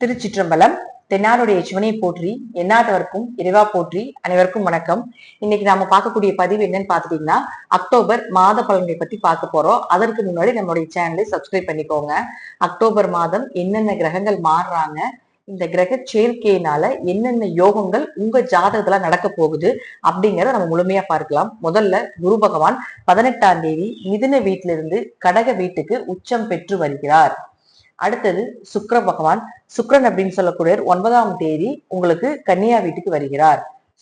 திருச்சிற்றம்பலம். தென்னாடுடைய சிவனை போற்றி, எந்நாட்டவர்க்கும் இறைவா போற்றி. அனைவருக்கும் வணக்கம். இன்னைக்கு நாம பார்க்கக்கூடிய பதிவு என்னன்னு பாத்துட்டீங்கன்னா, அக்டோபர் மாத பலன்களை பத்தி பார்க்க போறோம். அதற்கு முன்னாடி நம்மளுடைய சேனலை சப்ஸ்கிரைப் பண்ணிக்கோங்க. அக்டோபர் மாதம் என்னென்ன கிரகங்கள் மாறுறாங்க, இந்த கிரக சேர்க்கையினால என்னென்ன யோகங்கள் உங்க ஜாதகத்துல நடக்க போகுது அப்படிங்கிறத நம்ம முழுமையா பார்க்கலாம். முதல்ல குரு பகவான் 18ஆம் தேதி மிதுன வீட்டிலிருந்து கடக வீட்டுக்கு உச்சம் பெற்று வருகிறார். அடுத்தது சுக்கிர பகவான், சுக்கிரன் அப்படின்னு சொல்லக்கூடிய 9ஆம் தேதி உங்களுக்கு கன்னியா வீட்டுக்கு வருகிறார்.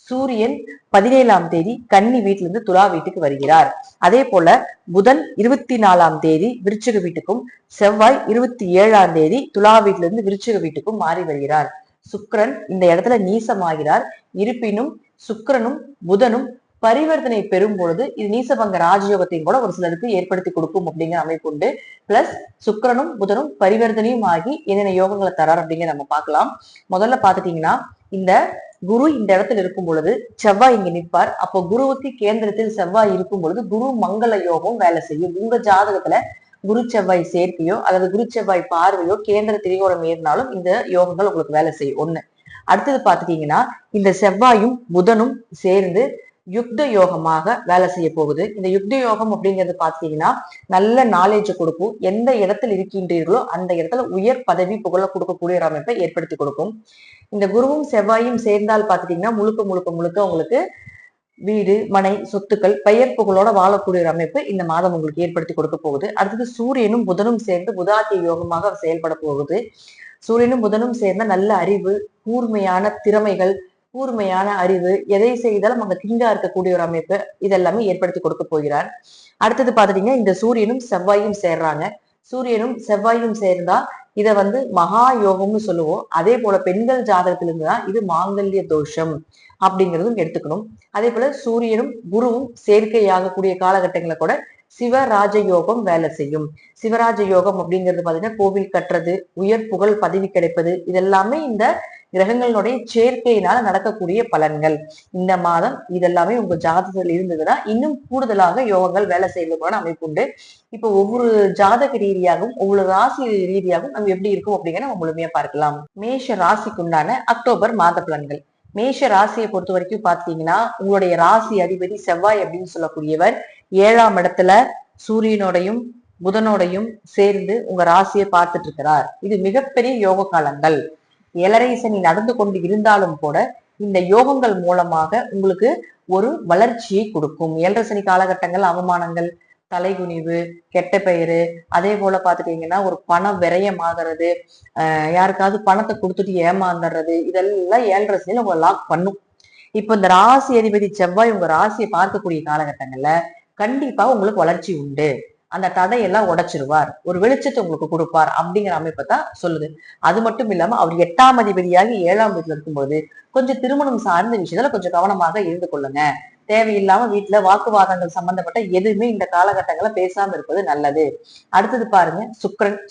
சூரியன் 17ஆம் தேதி கன்னி வீட்டிலிருந்து துலா வீட்டுக்கு வருகிறார். அதே போல புதன் 24ஆம் தேதி விருச்சிக வீட்டுக்கும், செவ்வாய் 27ஆம் தேதி துலா வீட்டிலிருந்து விருச்சிக வீட்டுக்கும் மாறி வருகிறார். சுக்கிரன் இந்த இடத்துல நீசமாகிறார். இருப்பினும் சுக்கிரனும் புதனும் பரிவர்த்தனை பெறும் பொழுது இது நீசபங்க ராஜயோகத்தையும் கூட ஒரு சிலருக்கு ஏற்படுத்தி கொடுக்கும் அப்படிங்கிற அமைப்பு உண்டு. பிளஸ் சுக்கிரனும் புதனும் பரிவர்த்தனையும் ஆகி என்னென்ன யோகங்களை தரார் அப்படிங்கிற நம்ம பார்க்கலாம். முதல்ல பாத்துட்டீங்கன்னா, இந்த குரு இந்த இடத்துல இருக்கும் பொழுது செவ்வாய் இங்க நிற்பார். அப்போ குருவுக்கு கேந்திரத்தில் செவ்வாய் இருக்கும் பொழுது குரு மங்கள யோகம் வேலை செய்யும். உங்க ஜாதகத்துல குரு செவ்வாய் சேர்க்கையோ அல்லது குரு செவ்வாய் பார்வையோ கேந்திர திரிகோணம் ஏறினாலும் இந்த யோகங்கள் உங்களுக்கு வேலை செய்யும். ஒண்ணு. அடுத்தது பாத்துட்டீங்கன்னா, இந்த செவ்வாயும் புதனும் சேர்ந்து யுக்த யோகமாக வேலை செய்ய போகுது. இந்த யுக்த யோகம் அப்படிங்கிறது பாத்தீங்கன்னா, நல்ல நாலேஜ் கொடுக்கும். எந்த இடத்துல இருக்கின்றீர்களோ அந்த இடத்துல உயர் பதவி புகழ கொடுக்கக்கூடிய ஒரு அமைப்பை ஏற்படுத்தி கொடுக்கும். இந்த குருவும் செவ்வாயும் சேர்ந்தால் பாத்துட்டீங்கன்னா, முழுக்க முழுக்க முழுக்க உங்களுக்கு வீடு, மனை, சொத்துக்கள், பெயர் புகழோட வாழக்கூடிய ஒரு அமைப்பு இந்த மாதம் உங்களுக்கு ஏற்படுத்தி கொடுக்க போகுது. அடுத்தது சூரியனும் புதனும் சேர்ந்து புதாத்திய யோகமாக செயல்பட போகுது. சூரியனும் புதனும் சேர்ந்த நல்ல அறிவு, கூர்மையான திறமைகள், கூர்மையான அறிவு, எதை செய்தாலும் அங்க கிங்கா இருக்கக்கூடிய ஒரு அமைப்பு இதெல்லாமே ஏற்படுத்தி கொடுக்க போகிறார். அடுத்தது பாத்துட்டீங்கன்னா, இந்த சூரியனும் செவ்வாயும் சேர்றாங்க. சூரியனும் செவ்வாயும் சேர்ந்தா இத மகா யோகம்னு சொல்லுவோம். அதே போல பெண்கள் ஜாதகத்திலிருந்து தான் இது மாங்கல்ய தோஷம் அப்படிங்கிறதும் எடுத்துக்கணும். அதே போல சூரியனும் குருவும் சேர்க்கையாகக்கூடிய காலகட்டங்களை கூட சிவராஜ யோகம் வேலை செய்யும். சிவராஜ யோகம் அப்படிங்கிறது பாத்தீங்கன்னா, கோவில் கட்டுறது, உயர் புகழ் பதவி கிடைப்பது, இதெல்லாமே இந்த கிரகங்களுடைய சேர்க்கையினால நடக்கக்கூடிய பலன்கள். இந்த மாதம் இதெல்லாமே உங்க ஜாதகத்தில் இருந்ததுன்னா இன்னும் கூடுதலாக யோகங்கள் வேலை செய்வதற்கான அமைப்பு உண்டு. இப்போ ஒவ்வொரு ஜாதக ரீதியாகவும் ஒவ்வொரு ராசி ரீதியாகவும் நம்ம எப்படி இருக்கும் அப்படிங்கிற நம்ம முழுமையா பார்க்கலாம். மேஷ ராசிக்குண்டான அக்டோபர் மாத பலன்கள். மேஷ ராசியை பொறுத்த வரைக்கும் பாத்தீங்கன்னா, உங்களுடைய ராசி அதிபதி செவ்வாய் அப்படின்னு சொல்லக்கூடியவர் 7ஆம் இடத்துல சூரியனோடையும் புதனோடையும் சேர்ந்து உங்க ராசியை பார்த்துட்டு இருக்கிறார். இது மிகப்பெரிய யோக காலங்கள். 7.5 சனி நடந்து கொண்டு இருந்தாலும் கூட இந்த யோகங்கள் மூலமாக உங்களுக்கு ஒரு வளர்ச்சியை கொடுக்கும். 7.5 சனி காலகட்டங்கள் அவமானங்கள், தலைகுனிவு, கெட்ட பெயரு, அதே போல பாத்துட்டீங்கன்னா ஒரு பணம் விரயமாகிறது, யாருக்காவது பணத்தை கொடுத்துட்டு ஏமாந்துடுறது, இதெல்லாம் 7.5 சனியில உங்களை லாக் பண்ணும். இப்ப இந்த ராசி அதிபதி செவ்வாய் உங்க ராசியை பார்க்கக்கூடிய காலகட்டங்கள்ல கண்டிப்பா உங்களுக்கு வளர்ச்சி உண்டு. அந்த தடையெல்லாம் உடைச்சிருவார், ஒரு வெளிச்சத்தை உங்களுக்கு கொடுப்பார் அப்படிங்கிற அமைப்பை தான் சொல்லுது. அது மட்டும் இல்லாம அவர் 8ஆம் அதிபதியாகி 7ஆம் வீட்டுல இருக்கும்போது கொஞ்சம் திருமணம் சார்ந்த விஷயத்துல கொஞ்சம் கவனமாக இருந்து கொள்ளுங்க. தேவையில்லாம வீட்டுல வாக்குவாதங்கள் சம்பந்தப்பட்ட எதுவுமே இந்த காலகட்டங்களை பேசாம இருப்பது நல்லது. அடுத்தது பாருங்க,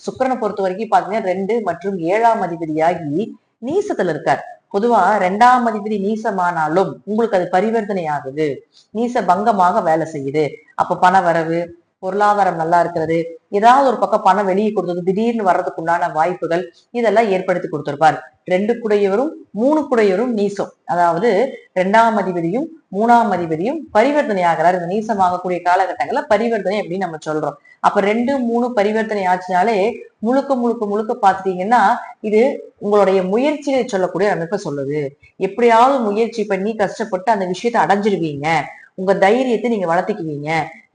சுக்கிரனை பொறுத்த வரைக்கும் பாத்தீங்கன்னா 2 மற்றும் 7ஆம் அதிபதியாகி நீசத்துல இருக்கார். பொதுவா 2ஆம் அதிபதி நீசமானாலும் உங்களுக்கு அது பரிவர்த்தனை ஆகுது, நீச பங்கமாக வேலை செய்யுது. அப்ப பண வரவு, பொருளாதாரம் நல்லா இருக்கிறது, ஏதாவது ஒரு பக்கம் பணம் வெளியே கொடுத்தது திடீர்னு வர்றதுக்கு உண்டான வாய்ப்புகள் இதெல்லாம் ஏற்படுத்தி கொடுத்திருப்பார். 2 குடையவரும் 3 குடையவரும் நீசம், அதாவது 2ஆம் அதிபதியும் 3ஆம் அதிபதியும் பரிவர்த்தனை ஆகிறார். இந்த நீசமாகக்கூடிய காலகட்டங்கள்ல பரிவர்த்தனை அப்படின்னு நம்ம சொல்றோம். அப்ப 2, 3 பரிவர்த்தனை ஆச்சுனாலே முழுக்க முழுக்க முழுக்க பாத்துட்டீங்கன்னா இது உங்களுடைய முயற்சியை சொல்லக்கூடிய அமைப்பை சொல்லுது. எப்படியாவது முயற்சி பண்ணி கஷ்டப்பட்டு அந்த விஷயத்தை அடைஞ்சிருவீங்க. உங்க தைரியத்தை நீங்க வளர்த்திக்குவீங்க.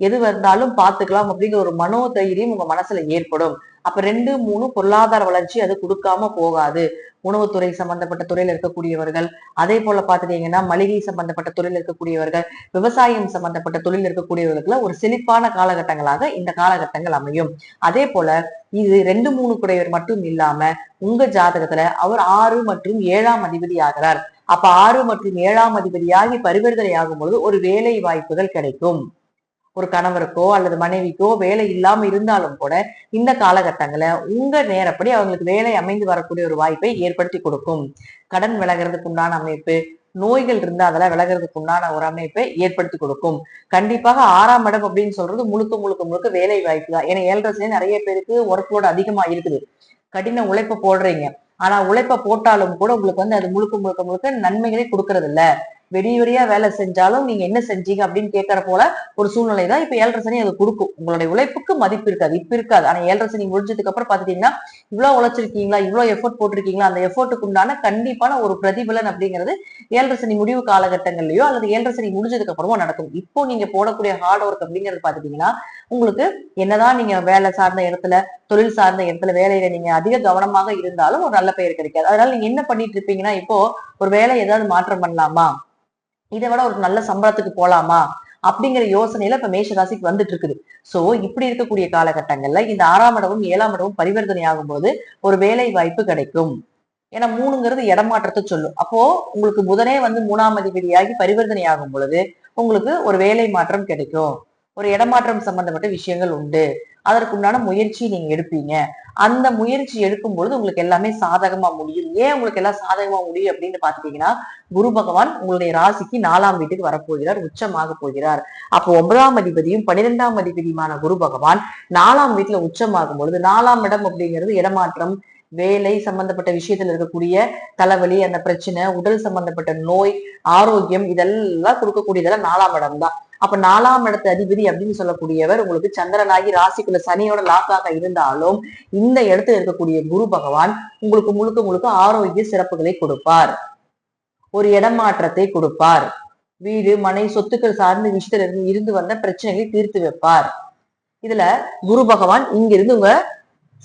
எது வந்தாலும் பாத்துக்கலாம் அப்படிங்கிற ஒரு மனோ தைரியம் உங்க மனசுல ஏற்படும். அப்ப 2, 3 பொருளாதார வளர்ச்சி அது கொடுக்காம போகாது. உணவுத்துறை சம்பந்தப்பட்ட துறையில இருக்கக்கூடியவர்கள், அதே போல பாத்துட்டீங்கன்னா மளிகை சம்பந்தப்பட்ட துறையில இருக்கக்கூடியவர்கள், விவசாயம் சம்பந்தப்பட்ட தொழில் இருக்கக்கூடியவர்களுக்கு ஒரு செழிப்பான காலகட்டங்களாக இந்த காலகட்டங்கள் அமையும். அதே போல இது 2, 3 குடையவர் மட்டும் இல்லாம உங்க ஜாதகத்துல அவர் 6 மற்றும் 7ஆம் அதிபதி ஆகிறார். அப்ப 6 மற்றும் 7ஆம் அதிபதியாகி பரிவர்த்தனை ஆகும் பொழுது ஒரு வேலை வாய்ப்புகள் கிடைக்கும். ஒரு கணவருக்கோ அல்லது மனைவிக்கோ வேலை இல்லாம இருந்தாலும் கூட இந்த காலகட்டங்களை உங்க நேரப்படி அவங்களுக்கு வேலை அமைந்து வரக்கூடிய ஒரு வாய்ப்பை ஏற்படுத்தி கொடுக்கும். கடன் விலகிறதுக்கு உண்டான அமைப்பு, நோய்கள் இருந்தா அதெல்லாம் விலகிறதுக்கு உண்டான ஒரு அமைப்பை ஏற்படுத்தி கொடுக்கும். கண்டிப்பாக 6ஆம் இடம் அப்படின்னு சொல்றது முழுக்க முழுக்க முழுக்க வேலை வாய்ப்பு தான். ஏன்னா 7.5 சனி நிறைய பேருக்கு ஒர்க் லோட் அதிகமா இருக்குது. கடின உழைப்பு போடுறீங்க, ஆனா உழைப்ப போட்டாலும் கூட உங்களுக்கு வந்து அது முழுக்க முழுக்க முழுக்க நன்மைகளே கொடுக்கறது இல்ல. வெடிவெடியா வேலை செஞ்சாலும் நீங்க என்ன செஞ்சீங்க அப்படின்னு கேட்கற போல ஒரு சூழ்நிலை தான் இப்ப 7.5 சனி அது கொடுக்கும். உங்களுடைய உழைப்புக்கு மதிப்பு இருக்காது, இப்ப இருக்காது. ஆனா 7.5 சனி முடிஞ்சதுக்கு அப்புறம் பாத்துட்டீங்கன்னா இவ்வளவு உழைச்சிருக்கீங்களா, இவ்வளவு எஃபோர்ட் போட்டிருக்கீங்களா, அந்த எஃபோர்ட்டுக்கு உண்டான கண்டிப்பான ஒரு பிரதிபலன் அப்படிங்கிறது 7.5 சனி முடிவு காலகட்டங்கள்லயோ அல்லது 7.5 சனி முடிஞ்சதுக்கு அப்புறமா நடக்கும். இப்போ நீங்க போடக்கூடிய ஹார்ட் ஒர்க் அப்படிங்கிறது பாத்துட்டீங்கன்னா உங்களுக்கு என்னதான் நீங்க வேலை சார்ந்த இடத்துல, தொழில் சார்ந்த இடத்துல வேலையில நீங்க அதிக கவனமாக இருந்தாலும் ஒரு நல்ல பெயர் கிடைக்காது. அதனால நீங்க என்ன பண்ணிட்டு இருப்பீங்கன்னா, இப்போ ஒரு வேலை ஏதாவது மாற்றம் பண்ணலாமா, இதை விட ஒரு நல்ல சம்பளத்துக்கு போலாமா அப்படிங்கிற யோசனையில இப்ப மேஷ ராசிக்கு வந்துட்டு இருக்குது. சோ இப்படி இருக்கக்கூடிய காலகட்டங்கள்ல இந்த 6ஆம் இடமும் 7ஆம் இடமும் பரிவர்த்தனை ஆகும்போது ஒரு வேலை வாய்ப்பு கிடைக்கும். ஏன்னா 3ங்கிறது இடமாற்றத்தை சொல்லும். அப்போ உங்களுக்கு புதனே வந்து 3ஆம் அதிபதியாகி பரிவர்த்தனை ஆகும் பொழுது உங்களுக்கு ஒரு வேலை மாற்றம் கிடைக்கும். ஒரு இடமாற்றம் சம்பந்தப்பட்ட விஷயங்கள் உண்டு. அதற்குண்டான முயற்சி நீங்க எடுப்பீங்க. அந்த முயற்சி எடுக்கும் பொழுது உங்களுக்கு எல்லாமே சாதகமா முடியும். ஏன் உங்களுக்கு எல்லாம் சாதகமா முடியும் அப்படின்னு பாத்துட்டீங்கன்னா, குரு பகவான் உங்களுடைய ராசிக்கு 4ஆம் வீட்டுக்கு வரப்போகிறார், உச்சமாக போகிறார். அப்போ 9ஆம் அதிபதியும் 12ஆம் அதிபதியுமான குரு பகவான் 4ஆம் வீட்டுல உச்சமாகும் பொழுது 4ஆம் இடம் அப்படிங்கிறது இடமாற்றம், வேலை சம்பந்தப்பட்ட விஷயத்துல இருக்கக்கூடிய தலைவலி, அந்த பிரச்சனை, உடல் சம்பந்தப்பட்ட நோய், ஆரோக்கியம் இதெல்லாம் கொடுக்கக்கூடியதெல்லாம் 4ஆம் இடம் தான். அப்ப 4ஆம் இடத்து அதிபதி அப்படின்னு சொல்லக்கூடியவர் உங்களுக்கு சந்திரனாகி ராசிக்குள்ள சனியோட லாக்காக இருந்தாலும் இந்த இடத்துல இருக்கக்கூடிய குரு பகவான் உங்களுக்கு முழுக்க முழுக்க ஆரோக்கிய சிறப்புகளை கொடுப்பார், ஒரு இடமாற்றத்தை கொடுப்பார், வீடு மனை சொத்துக்கள் சார்ந்த விஷயத்துல இருந்து வந்த பிரச்சனைகளை தீர்த்து வைப்பார். இதுல குரு பகவான் இங்கிருந்து உங்க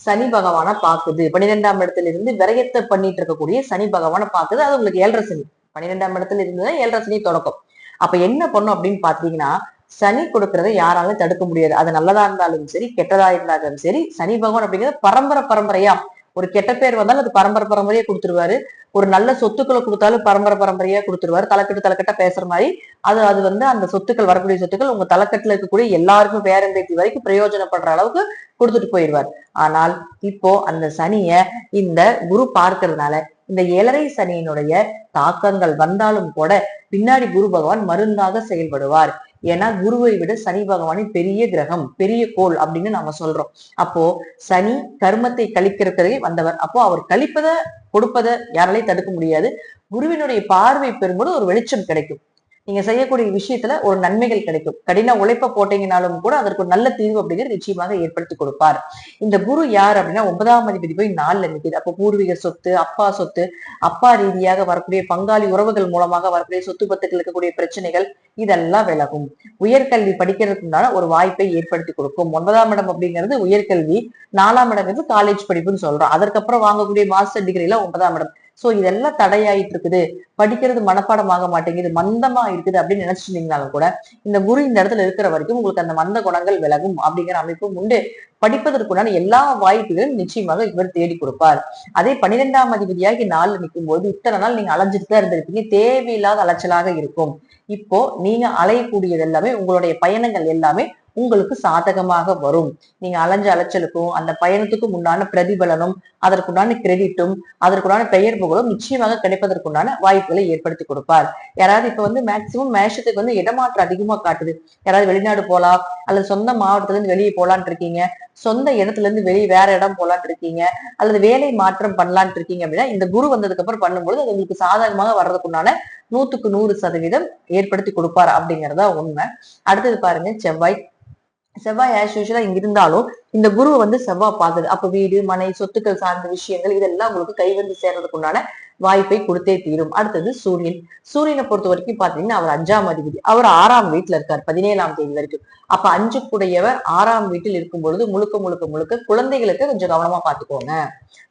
சனி பகவான பாக்குது. 12ஆம் இடத்துல இருந்து விரயத்தை பண்ணிட்டு இருக்கக்கூடிய சனி பகவான பாக்குது. அது உங்களுக்கு 7.5 சனி. 12ஆம் இடத்துல இருந்துதான் 7.5 சனி தொடக்கம். அப்ப என்ன பண்ணும் அப்படின்னு பாத்தீங்கன்னா, சனி கொடுக்கறத யாராலும் தடுக்க முடியாது. அது நல்லதா இருந்தாலும் சரி, கெட்டதா இருந்தாலும் சரி, சனி பகவான் அப்படிங்கிறது பரம்பரையா ஒரு கெட்ட பேர் வந்தாலும் அது பரம்பரையா கொடுத்துருவாரு. ஒரு நல்ல சொத்துக்களை கொடுத்தாலும் பரம்பரையா கொடுத்துருவாரு. தலைக்கட்டா பேசுற மாதிரி அது வந்து அந்த சொத்துக்கள், வரக்கூடிய சொத்துக்கள் உங்க தலைக்கட்டுல இருக்கக்கூடிய எல்லாருக்கும் பேரம்பேத்தி வரைக்கும் பிரயோஜனப்படுற அளவுக்கு கொடுத்துட்டு போயிடுவார். ஆனால் இப்போ அந்த சனிய இந்த குரு பார்க்கறதுனால இந்த 7.5 சனியினுடைய தாக்கங்கள் வந்தாலும் கூட பின்னாடி குரு பகவான் மருந்தாக செயல்படுவார். ஏன்னா குருவை விட சனி பகவானின் பெரிய கிரகம், பெரிய கோள் அப்படின்னு நாம சொல்றோம். அப்போ சனி கர்மத்தை கழிக்கிறதுக்கே வந்தவர். அப்போ அவர் கழிப்பதை கொடுப்பதை யாராலையும் தடுக்க முடியாது. குருவினுடைய பார்வை பெறும்போது ஒரு வெளிச்சம் கிடைக்கும். நீங்க செய்யக்கூடிய விஷயத்துல ஒரு நன்மைகள் கிடைக்கும். கடின உழைப்ப போட்டீங்கனாலும் கூட அதற்கு ஒரு நல்ல தீர்வு அப்படிங்கிறது நிச்சயமாக ஏற்படுத்தி கொடுப்பார். இந்த குரு யார் அப்படின்னா 9ஆம் அதிபதி போய் 4ல நிக்குது. அப்போ பூர்வீக சொத்து, அப்பா சொத்து, அப்பா ரீதியாக வரக்கூடிய பங்காளி உறவுகள் மூலமாக வரக்கூடிய சொத்து பத்துக்கள் இருக்கக்கூடிய பிரச்சனைகள் இதெல்லாம் விலகும். உயர்கல்வி படிக்கிறதுக்கு உண்டான ஒரு வாய்ப்பை ஏற்படுத்தி கொடுக்கும். 9ஆம் இடம் அப்படிங்கிறது உயர்கல்வி, 4ஆம் இடங்கிறது காலேஜ் படிப்புன்னு சொல்றோம். அதற்கப்புறம் வாங்கக்கூடிய மாஸ்டர் டிகிரி எல்லாம் 9ஆம் இடம். சோ இதெல்லாம் தடையாயிட்டு இருக்குது, படிக்கிறது மனப்பாடம் ஆக மாட்டேங்குது, மந்தமா இருக்குது அப்படின்னு நினைச்சிருந்தீங்கனாலும் கூட இந்த குரு இந்த இடத்துல இருக்கிற வரைக்கும் உங்களுக்கு அந்த மந்த குணங்கள் விலகும் அப்படிங்கிற அமைப்பும் உண்டு. படிப்பதற்குண்டான எல்லா வாய்ப்புகளும் நிச்சயமாக இவர் தேடி கொடுப்பார். அதே 12ஆம் அதிபதியாகி 4ல நிற்கும் போது இத்தனை நாள் நீங்க அலைஞ்சிட்டு தான் இருந்திருப்பீங்க, தேவையில்லாத அலைச்சலாக இருக்கும். இப்போ நீங்க அலையக்கூடியது எல்லாமே, உங்களுடைய பயணங்கள் எல்லாமே உங்களுக்கு சாதகமாக வரும். நீங்க அலைஞ்ச அலைச்சலுக்கும் அந்த பயணத்துக்கும் உண்டான பிரதிபலனும் அதற்குண்டான கிரெடிட்டும் அதற்குண்டான பெயர் புகழும் நிச்சயமாக கிடைப்பதற்குண்டான வாய்ப்புகளை ஏற்படுத்தி கொடுப்பார். யாராவது இப்ப வந்து மேக்சிமம் மேஷத்துக்கு வந்து இடமாற்றம் அதிகமா காட்டுது. யாராவது வெளிநாடு போலாம் அல்லது சொந்த மாவட்டத்துல இருந்து வெளியே போலான் இருக்கீங்க, சொந்த இடத்துல இருந்து வெளியே வேற இடம் போலான் இருக்கீங்க, அல்லது வேலை மாற்றம் பண்ணலான் இருக்கீங்க அப்படின்னா இந்த குரு வந்ததுக்கு அப்புறம் பண்ணும்போது அது உங்களுக்கு சாதகமாக வர்றதுக்குண்டான 100க்கு 100% ஏற்படுத்தி கொடுப்பார் அப்படிங்கறதா உண்மை. அடுத்தது பாருங்க செவ்வாய். செவ்வாய் ஆஸ் யூஷுவலா இங்க இருந்தாலும் இந்த குருவை வந்து செவ்வாய் பார்க்குது. அப்ப வீடு மனை சொத்துக்கள் சார்ந்த விஷயங்கள் இதெல்லாம் உங்களுக்கு கை வந்து சேர்றதுக்கு உண்டான வாய்ப்பை கொடுத்தே தீரும். அடுத்தது சூரியன். சூரியனை பொறுத்த வரைக்கும் பாத்தீங்கன்னா அவர் 5ஆம் அதிபதி. அவர் 6ஆம் வீட்டுல இருக்கார் 17ஆம் தேதி வரைக்கும். அப்ப 5 கூடையவர் 6ஆம் வீட்டில் இருக்கும் பொழுது முழுக்க முழுக்க முழுக்க குழந்தைகளுக்கு கொஞ்சம் கவனமா பாத்துக்கோங்க.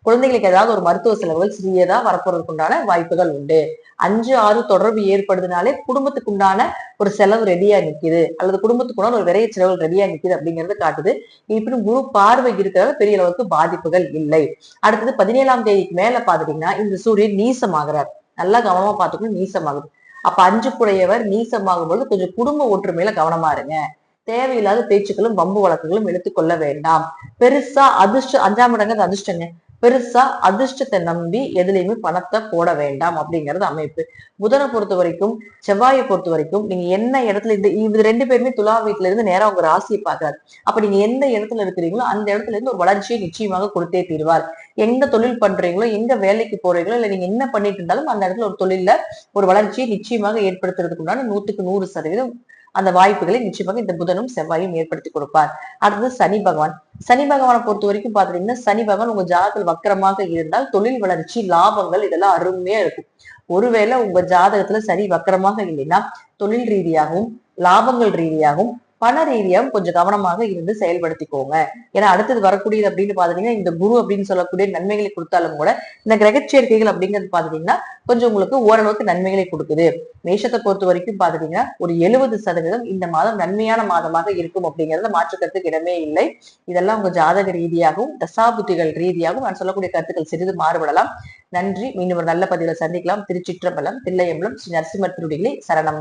குழந்தைகளுக்கு ஏதாவது ஒரு மருத்துவ செலவுகள் சிறியதா வரப்போறதுக்கு உண்டான வாய்ப்புகள் உண்டு. 5, 6 தொடர்பு ஏற்படுதுனாலே குடும்பத்துக்கு உண்டான ஒரு செலவு ரெடியா நிக்குது, அல்லது குடும்பத்துக்குள்ள ஒரு விரைய செலவு ரெடியா நிக்குது அப்படிங்கறது காட்டுது. இப்படி குரு பார்வை இருக்கிறதால பெரிய அளவுக்கு பாதிப்புகள் இல்லை. அடுத்தது 17ஆம் தேதிக்கு மேல பாத்துட்டீங்கன்னா இந்த சூரியன் நீசமாகிறார். நல்லா கவனமா பாத்துக்கணும், நீசமாகுது. அப்ப 5 கூடையவர் நீசமாகும் போது கொஞ்சம் குடும்ப ஒற்றுமையில கவனமா இருங்க. தேவையில்லாத பேச்சுக்களும் வம்பு வழக்குகளும் எடுத்துக்கொள்ள வேண்டாம். பெருசா அதிர்ஷ்டம் 5ஆம் இடங்கிறது அதிர்ஷ்டங்க. பெருசா அதிர்ஷ்டத்தை நம்பி எதுலையுமே பணத்தை போட வேண்டாம் அப்படிங்கிறது அமைப்பு. புதனை பொறுத்த வரைக்கும், செவ்வாயை பொறுத்த வரைக்கும், நீங்க என்ன இடத்துல இது ரெண்டு பேருமே துலா வீட்டுல இருந்து நேரா உங்க ராசியை பாக்குறாரு. அப்ப நீங்க எந்த இடத்துல இருக்கிறீங்களோ அந்த இடத்துல இருந்து ஒரு வளர்ச்சியை நிச்சயமாக கொடுத்தே தீர்வார். எந்த தொழில் பண்றீங்களோ, எங்க வேலைக்கு போறீங்களோ, இல்ல நீங்க என்ன பண்ணிட்டு இருந்தாலும் அந்த இடத்துல ஒரு தொழில்ல ஒரு வளர்ச்சியை நிச்சயமாக ஏற்படுத்துறதுக்கு உண்டான 100% அந்த வாய்ப்புகளை நிச்சயமாக இந்த புதனும் செவ்வாயும் ஏற்படுத்தி கொடுப்பார். அடுத்தது சனி பகவான். சனி பகவானை பொறுத்த வரைக்கும் பாத்தீங்கன்னா, சனி பகவான் உங்க ஜாதகத்தில் வக்கரமாக இருந்தால் தொழில் வளர்ச்சி, லாபங்கள் இதெல்லாம் அருமையா இருக்கும். ஒருவேளை உங்க ஜாதகத்துல சனி வக்கரமாக இல்லைன்னா தொழில் ரீதியாகவும், லாபங்கள் ரீதியாகவும், பண ரீதியாகவும் கொஞ்சம் கவனமாக இருந்து செயல்படுத்திக்கோங்க. ஏன்னா அடுத்தது வரக்கூடியது அப்படின்னு பாத்தீங்கன்னா, இந்த குரு அப்படின்னு சொல்லக்கூடிய நன்மைகளை கொடுத்தாலும் கூட இந்த கிரகச்சேர்க்கைகள் அப்படிங்கிறது பாத்தீங்கன்னா கொஞ்சம் உங்களுக்கு ஓரளவுக்கு நன்மைகளை கொடுக்குது. மேஷத்தை பொறுத்த வரைக்கும் பாத்தீங்கன்னா ஒரு 70% இந்த மாதம் நன்மையான மாதமாக இருக்கும் அப்படிங்கறத மாற்றுக்கிறதுக்கு இடமே இல்லை. இதெல்லாம் உங்க ஜாதக ரீதியாகவும், தசாபுத்திகள் ரீதியாகவும் நான் சொல்லக்கூடிய கருத்துக்கள் சிறிது மாறுபடலாம். நன்றி. மீண்டும் ஒரு நல்ல பதிவுல சந்திக்கலாம். திருச்சிற்றம்பலம், தில்லையம்பலம், ஸ்ரீ நரசிம்மர் திருவடிகளே சரணம்.